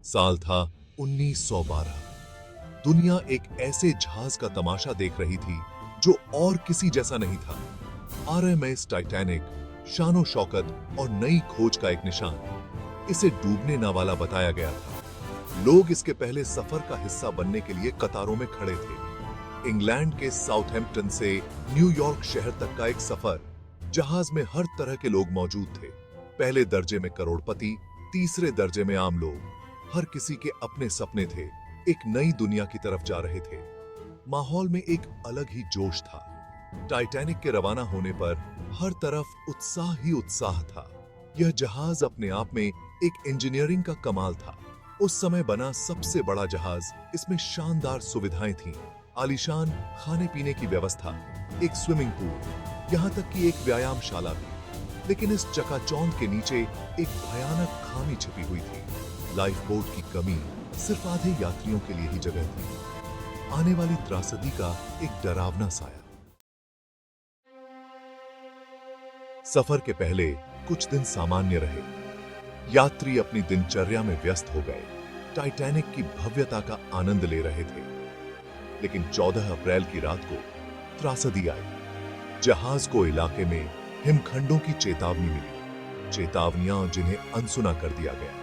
साल था 1912। दुनिया एक ऐसे जहाज का तमाशा देख रही थी जो और किसी जैसा नहीं था। आरएमएस टाइटैनिक, शानो शौकत और नई खोज का एक निशान। इसे डूबने न वाला बताया गया था। लोग इसके पहले सफर का हिस्सा बनने के लिए कतारों में खड़े थे। इंग्लैंड के साउथहैम्पटन से न्यूयॉर्क शहर तक का एक सफर। जहाज में हर तरह के लोग मौजूद थे। पहले दर्जे में करोड़पति, तीसरे दर्जे में आम लोग। हर किसी के अपने सपने थे, एक नई दुनिया की तरफ जा रहे थे। माहौल में एक अलग ही जोश था। टाइटैनिक के रवाना होने पर हर तरफ उत्साह ही उत्साह था। यह जहाज अपने आप में एक इंजीनियरिंग का कमाल था। उस समय बना सबसे बड़ा जहाज। इसमें शानदार सुविधाएं थीं, आलीशान खाने पीने की व्यवस्था, एक स्विमिंग पूल, यहाँ तक कि एक व्यायामशाला भी। लेकिन इस चकाचौंध के नीचे एक भयानक खामी छिपी हुई थी। लाइफ बोट की कमी। सिर्फ आधे यात्रियों के लिए ही जगह थी। आने वाली त्रासदी का एक डरावना साया। सफर के पहले कुछ दिन सामान्य रहे। यात्री अपनी दिनचर्या में व्यस्त हो गए, टाइटैनिक की भव्यता का आनंद ले रहे थे। लेकिन 14 अप्रैल की रात को त्रासदी आई। जहाज को इलाके में हिमखंडों की चेतावनी मिली। चेतावनियां जिन्हें अनसुना कर दिया गया।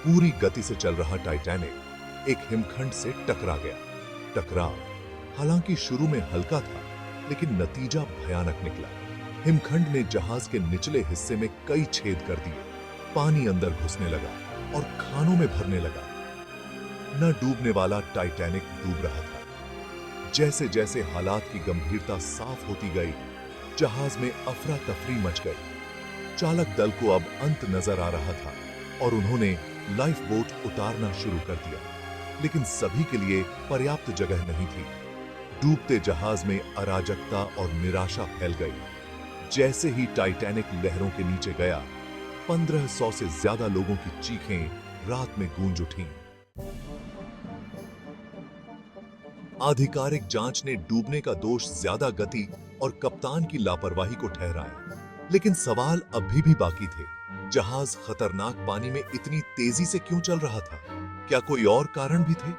पूरी गति से चल रहा टाइटैनिक एक हिमखंड से टकरा गया। टकराव हालांकि शुरू में हल्का था, लेकिन नतीजा भयानक निकला। हिमखंड ने जहाज के निचले हिस्से में कई छेद कर दिए। पानी अंदर घुसने लगा और खानों में भरने लगा। न डूबने वाला टाइटैनिक डूब रहा था। जैसे जैसे हालात की गंभीरता साफ होती गई, जहाज में अफरा तफरी मच गई। चालक दल को अब अंत नजर आ रहा था और उन्होंने लाइफ बोट उतारना शुरू कर दिया। लेकिन सभी के लिए पर्याप्त जगह नहीं थी। डूबते जहाज में अराजकता और निराशा फैल गई। जैसे ही टाइटैनिक लहरों के नीचे गया, 1500 से ज्यादा लोगों की चीखें रात में गूंज उठीं। आधिकारिक जांच ने डूबने का दोष ज्यादा गति और कप्तान की लापरवाही को ठहराया। लेकिन सवाल अभी भी बाकी थे। जहाज खतरनाक पानी में इतनी तेजी से क्यों चल रहा था? क्या कोई और कारण भी थे?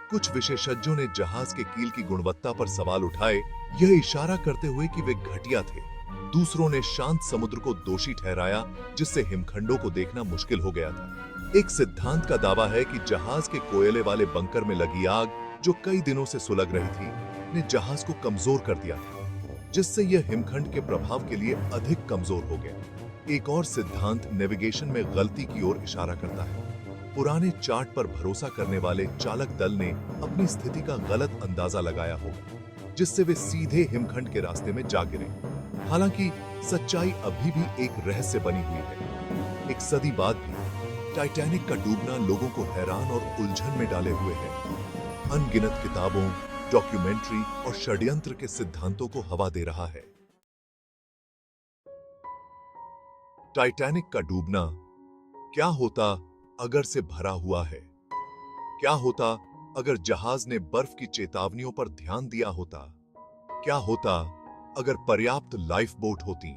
कुछ विशेषज्ञों ने जहाज के कील की गुणवत्ता पर सवाल उठाए, यह इशारा करते हुए कि वे घटिया थे। दूसरों ने शांत समुद्र को दोषी ठहराया, जिससे हिमखंडों को देखना मुश्किल हो गया था। एक सिद्धांत का दावा है कि जहाज के कोयले वाले बंकर में लगी आग, जो कई दिनों से सुलग रही थी, ने जहाज को कमजोर कर दिया था, जिससे यह हिमखंड के प्रभाव के लिए अधिक कमजोर हो गया। एक और सिद्धांत नेविगेशन में गलती की ओर इशारा करता है। पुराने चार्ट पर भरोसा करने वाले चालक दल ने अपनी स्थिति का गलत अंदाजा लगाया होगा, जिससे वे सीधे हिमखंड के रास्ते में जा गिरे। हालांकि सच्चाई अभी भी एक रहस्य बनी हुई है। एक सदी बाद भी टाइटैनिक का डूबना लोगों को हैरान और उलझन में डाले हुए है। अनगिनत किताबों, डॉक्यूमेंट्री और षड्यंत्र के सिद्धांतों को हवा दे रहा है। टाइटैनिक का डूबना क्या होता अगर से भरा हुआ है? क्या होता अगर जहाज ने बर्फ की चेतावनियों पर ध्यान दिया होता? क्या होता अगर पर्याप्त लाइफ बोट होती?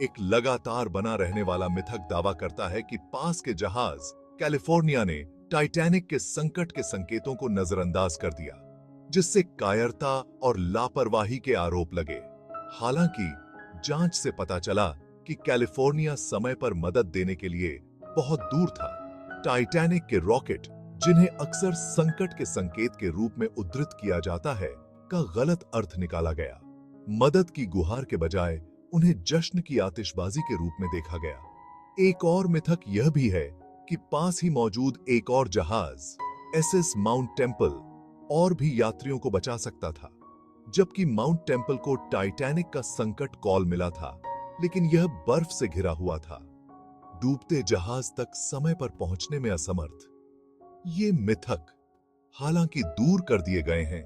एक लगातार बना रहने वाला मिथक दावा करता है कि पास के जहाज कैलिफोर्निया ने टाइटैनिक के संकट के संकेतों को नजरअंदाज कर दिया, जिससे कायरता और लापरवाही के आरोप लगे। हालांकि जांच से पता चला कि कैलिफोर्निया समय पर मदद देने के लिए बहुत दूर था। टाइटैनिक के रॉकेट, जिन्हें अक्सर संकट के संकेत के रूप में उद्धृत किया जाता है, का गलत अर्थ निकाला गया। मदद की गुहार के बजाय उन्हें जश्न की आतिशबाजी के रूप में देखा गया। एक और मिथक यह भी है कि पास ही मौजूद एक और जहाज, एसएस माउंट टेम्पल, और भी यात्रियों को बचा सकता था, जबकि माउंट टेम्पल को टाइटैनिक का संकट कॉल मिला था, लेकिन यह बर्फ से घिरा हुआ था, डूबते जहाज तक समय पर पहुंचने में असमर्थ। ये मिथक हालांकि दूर कर दिए गए हैं,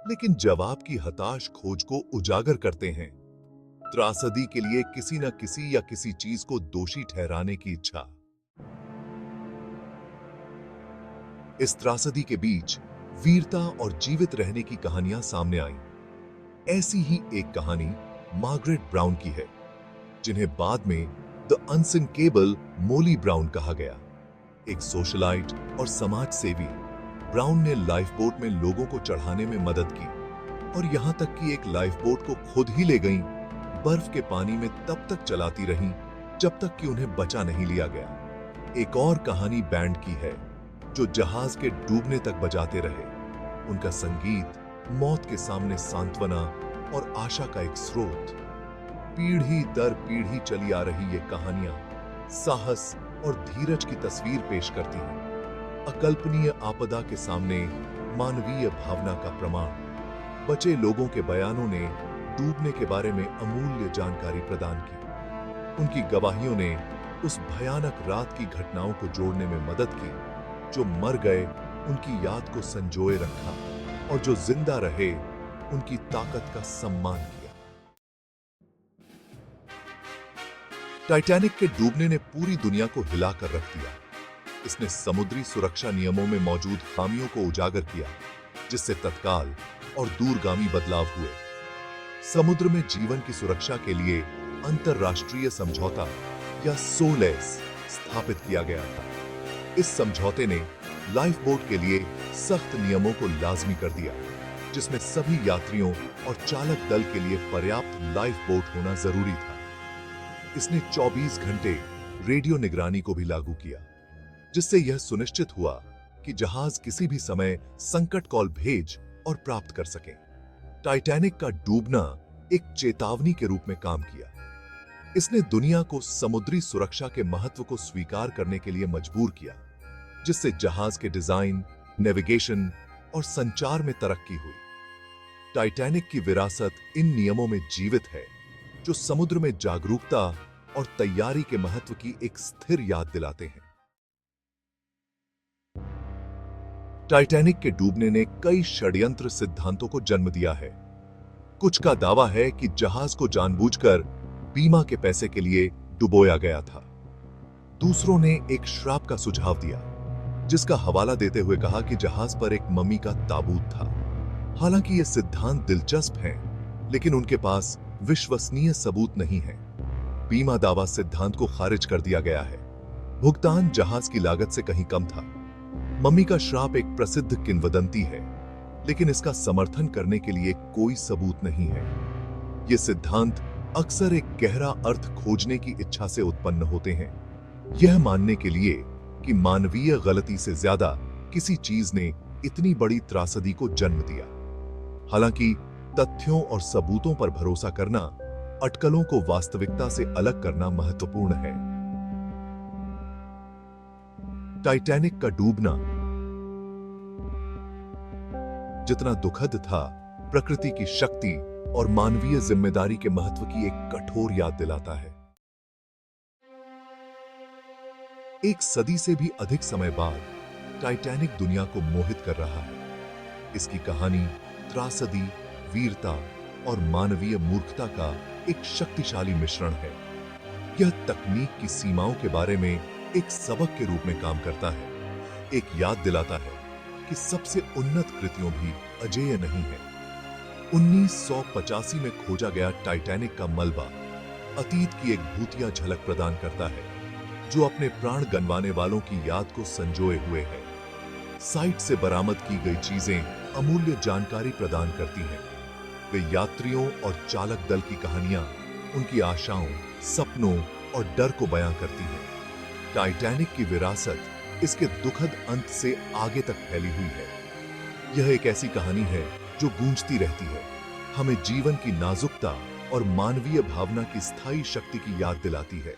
लेकिन जवाब की हताश खोज को उजागर करते हैं। त्रासदी के लिए किसी न किसी या किसी चीज को दोषी ठहराने की इच्छा। इस त्रासदी के बीच वीरता और जीवित रहने की कहानियां सामने आईं। ऐसी ही एक कहानी मार्गरेट ब्राउन की है, जिन्हें बाद में द अनसिंकेबल मोली ब्राउन कहा गया। एक सोशलाइट और समाज सेवी, ब्राउन ने लाइफ बोट में लोगों को चढ़ाने में मदद की और यहां तक कि एक लाइफ बोट को खुद ही ले गईं, बर्फ के पानी में तब तक चलाती रहीं जब तक कि उन्हें बचा नहीं लिया गया। एक और कहानी बैंड की है जो जहाज के डूबने तक बजाते रहे। उनका संगीत मौत के सामने सांत्वना और आशा का एक स्रोत। पीढ़ी दर पीढ़ी चली आ रही ये कहानियां साहस और धीरज की तस्वीर पेश करती हैं। अकल्पनीय आपदा के सामने मानवीय भावना का प्रमाण। बचे लोगों के बयानों ने डूबने के बारे में अमूल्य जानकारी प्रदान की। उनकी गवाहियों ने उस भयानक रात की घटनाओं को जोड़ने में मदद की। जो मर गए उनकी याद को संजोए रखा और जो जिंदा रहे उनकी ताकत का सम्मान किया। टाइटैनिक के डूबने ने पूरी दुनिया को हिलाकर रख दिया। इसने समुद्री सुरक्षा नियमों में मौजूद खामियों को उजागर किया, जिससे तत्काल और दूरगामी बदलाव हुए। समुद्र में जीवन की सुरक्षा के लिए अंतरराष्ट्रीय समझौता या सोलेस स्थापित किया गया था। इस समझौते ने लाइफ बोट के लिए सख्त नियमों को लाजमी कर दिया, जिसमें सभी यात्रियों और चालक दल के लिए पर्याप्त लाइफ बोट होना जरूरी था। इसने 24 घंटे रेडियो निगरानी को भी लागू किया, जिससे यह सुनिश्चित हुआ कि जहाज किसी भी समय संकट कॉल भेज और प्राप्त कर सके। टाइटैनिक का डूबना एक चेतावनी के रूप में काम किया। इसने दुनिया को समुद्री सुरक्षा के महत्व को स्वीकार करने के लिए मजबूर किया, जिससे जहाज के डिजाइन, नेविगेशन और संचार में तरक्की हुई। टाइटैनिक की विरासत इन नियमों में जीवित है, जो समुद्र में जागरूकता और तैयारी के महत्व की एक स्थिर याद दिलाते हैं। टाइटैनिक के डूबने ने कई षड्यंत्र सिद्धांतों को जन्म दिया है। कुछ का दावा है कि जहाज को जानबूझकर बीमा के पैसे के लिए डुबोया गया था। दूसरों ने एक श्राप का सुझाव दिया, जिसका हवाला देते हुए कहा कि जहाज पर एक मम्मी का ताबूत था। हालांकि ये सिद्धांत दिलचस्प हैं, लेकिन उनके पास विश्वसनीय सबूत नहीं है। बीमा दावा सिद्धांत को खारिज कर दिया गया है। भुगतान जहाज की लागत से कहीं कम था। मम्मी का श्राप एक प्रसिद्ध किंवदंती है, लेकिन इसका समर्थन करने के लिए कोई सबूत नहीं है। ये सिद्धांत अक्सर एक गहरा अर्थ खोजने की इच्छा से उत्पन्न होते हैं, यह मानने के लिए कि मानवीय गलती से ज्यादा किसी चीज ने इतनी बड़ी त्रासदी को जन्म दिया। हालांकि तथ्यों और सबूतों पर भरोसा करना अटकलों को वास्तविकता से अलग करना महत्वपूर्ण है। टाइटैनिक का डूबना जितना दुखद था, प्रकृति की शक्ति और मानवीय जिम्मेदारी के महत्व की एक कठोर याद दिलाता है। एक सदी से भी अधिक समय बाद टाइटैनिक दुनिया को मोहित कर रहा है। इसकी कहानी त्रासदी, वीरता और मानवीय मूर्खता का एक शक्तिशाली मिश्रण है। यह तकनीक की सीमाओं के बारे में एक सबक के रूप में काम करता है, एक याद दिलाता है कि सबसे उन्नत कृतियों भी अजेय नहीं है। 1985 में खोजा गया टाइटैनिक का मलबा अतीत की एक भूतिया झलक प्रदान करता है, जो अपने प्राण गंवाने वालों की याद को संजोए हुए है। साइट से बरामद की गई चीजें अमूल्य जानकारी प्रदान करती हैं। वे यात्रियों और चालक दल की कहानियां, उनकी आशाओं, सपनों और डर को बयां करती हैं। टाइटैनिक की विरासत इसके दुखद अंत से आगे तक फैली हुई है। यह एक ऐसी कहानी है जो गूंजती रहती है, हमें जीवन की नाजुकता और मानवीय भावना की स्थायी शक्ति की याद दिलाती है।